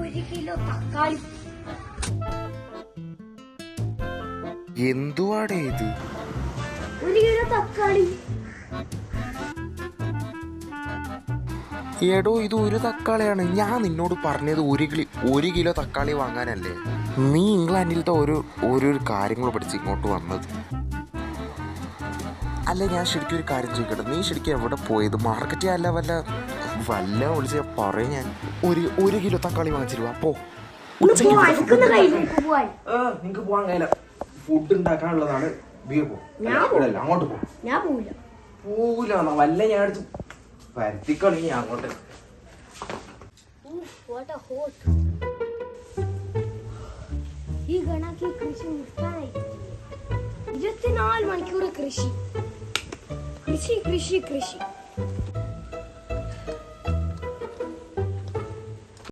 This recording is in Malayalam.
1 കിലോ തക്കാളി. എന്തുവാടേ ഇത്? 1 കിലോ തക്കാളി. എടോ, ഇത് ഒരു തക്കാളിയാണ്. ഞാൻ നിന്നോട് പറഞ്ഞത് 1 കിലോ തക്കാളി വാങ്ങാനല്ലേ. നീ ഇംഗ്ലണ്ടിലത്തെ ഓരോ കാര്യങ്ങൾ പഠിച്ച് ഇങ്ങോട്ട് വന്നത് അല്ല. ഞാൻ ശരിക്കും ഒരു കാര്യം ചോദിക്കട്ടെ, നീ ശരിക്കും എവിടെ പോയത്? മാർക്കറ്റിൽ അല്ല വല്ല വിളിച്ച പറയും. ഞാൻ 1 കിലോ തക്കാളി വാങ്ങിച്ചിരുവാ. പോ. നിങ്ങക്ക് പോവാൻ കഴിയില്ല. ഫുഡ് ഉണ്ടാക്കാനുള്ളതാണ്. അങ്ങോട്ട് പോവില്ല. വല്ല ഞാൻ അടിച്ച് പരത്തിക്കളി അങ്ങോട്ട്. ഈ ഗണാക്കി കൃഷി നിർത്താനായി. 24 മണിക്കൂർ കൃഷി.